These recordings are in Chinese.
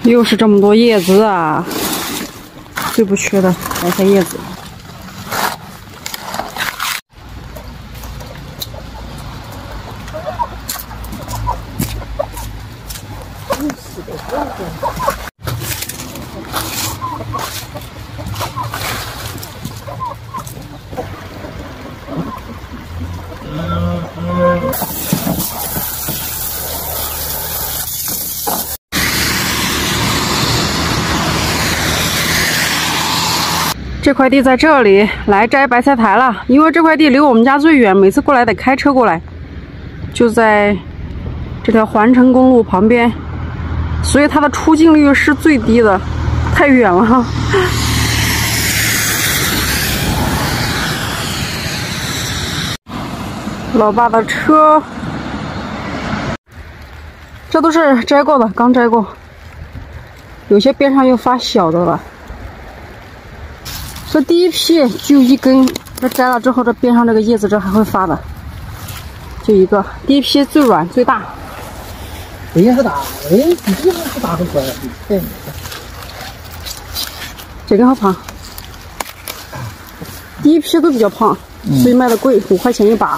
又是这么多叶子啊！最不缺的白菜叶子。这块地在这里，来摘白菜苔了。因为这块地离我们家最远，每次过来得开车过来，就在这条环城公路旁边，所以它的出镜率是最低的，太远了。老爸的车，这都是摘过的，刚摘过，有些边上又发小的了。这第一批就一根，这摘了之后，这边上这个叶子这还会发的，就一个。第一批最软最大。这也很大，哎，这个不大很快。这根好胖。第一批都比较胖，所以卖的贵，5块钱一把。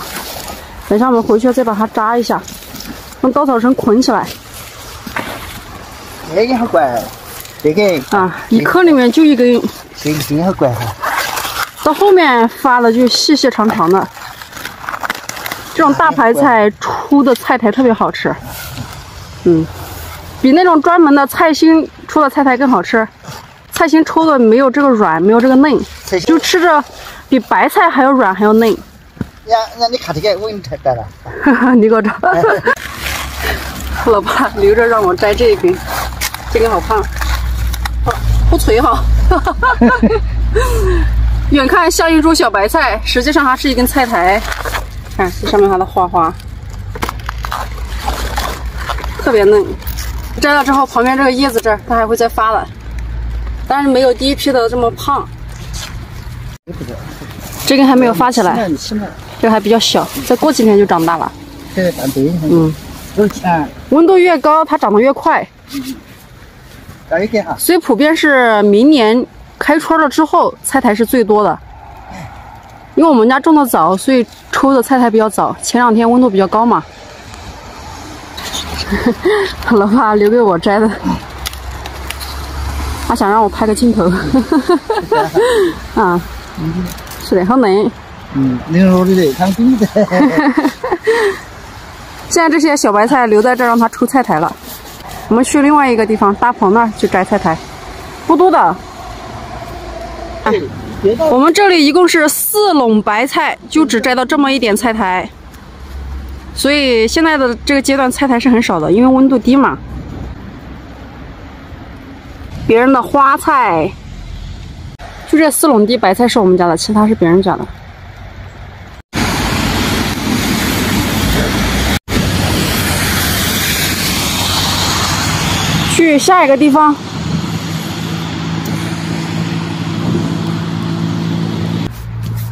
等下我们回去再把它扎一下，用稻草绳捆起来。这个好乖，这个啊，一颗里面就一根。这个真好乖哈。到后面发的就细细长长的。这种大白菜出的菜苔特别好吃。比那种专门的菜心出的菜苔更好吃。菜心抽的没有这个软，没有这个嫩，就吃着比白菜还要软还要嫩。呀，你看这个，我给你摘了。哈哈，你给我摘。老爸留着让我摘这一根，这根好胖，不脆哈。远看像一株小白菜，实际上它是一根菜苔。看这上面它的花花，特别嫩。摘了之后，旁边这个叶子这儿它还会再发了，但是没有第一批的这么胖。这根还没有发起来，这个还比较小，再过几天就长大了。这个长对，有钱。温度越高，它长得越快。这一根哈。所以普遍是明年开春了之后，菜苔是最多的。因为我们家种的早，所以抽的菜苔比较早。前2天温度比较高嘛。老爸留给我摘的，他想让我拍个镜头。啊，是的，好嫩。嫩肉的，看冰的。现在这些小白菜留在这儿，让它出菜苔了。我们去另外一个地方大棚那儿去摘菜苔，不多的。我们这里一共是4垄白菜，就只摘到这么一点菜苔。所以现在的这个阶段菜苔是很少的，因为温度低嘛。别人的花菜，就这4垄地白菜是我们家的，其他是别人家的。去下一个地方。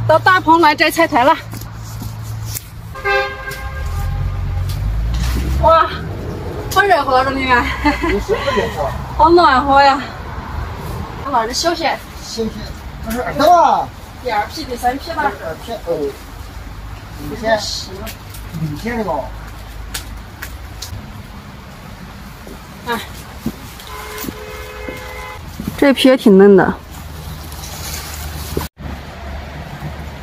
到大棚来摘菜苔了。哇，好热和了这里面，好暖和呀！到哪儿休息？休息，不是2啊？第2批、第3批了。2批哦。明显的吧？哎，这批也挺嫩的。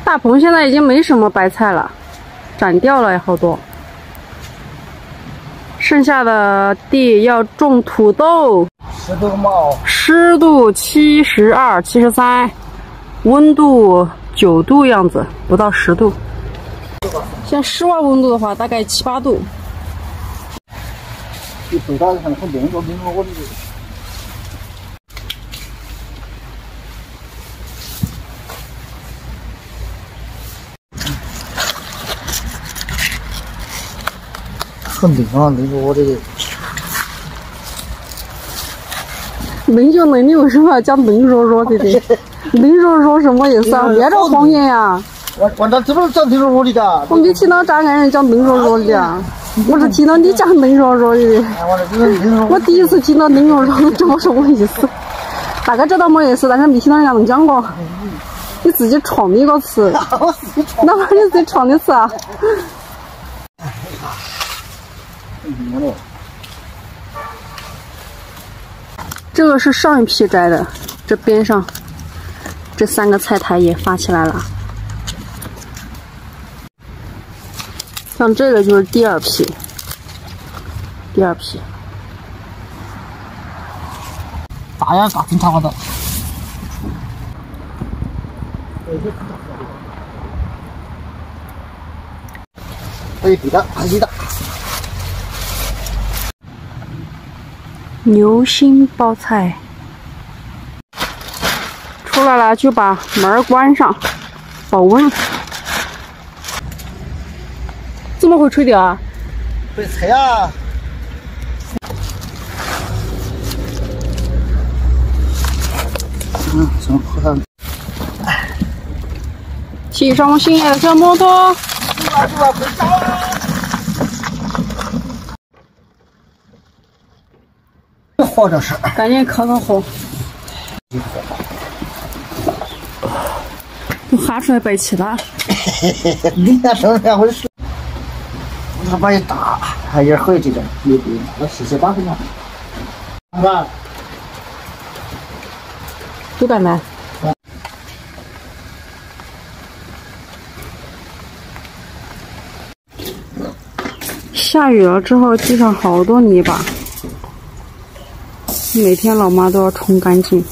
大棚现在已经没什么白菜了，斩掉了好多。剩下的地要种土豆。湿度72、73，温度9度样子，不到10度。像室外温度的话，大概7、8度。你回到很冷着，我这个。很冷啊，冷着我这个。冷就冷，你为什么要讲冷热热的？冷热热什么意思啊？别着方言呀！我这不是讲灯笼里的。我没听到咋个人讲灯笼里的，我是听到你讲灯笼的。我第一次听到灯笼这么什么意思？大概知道么意思，但是没听到人家能讲过。你自己创的一个词，哪怕你自己创的词啊？这个是上一批摘的，这边上这3个菜苔也发起来了。像这个就是第2批，大呀大，挺长的。可以比的，还是的。牛心包菜出来了，就把门关上，保温。怎么会吹掉啊？会吹啊！什么破烂？骑上心爱的小摩托。活着是。赶紧烤烤火。都哈出来白气了。你那声还会说。他把一打，还有点黑这个，没对，我试试打开看。看吧。都干嘛？下雨了之后，地上好多泥巴，每天老妈都要冲干净。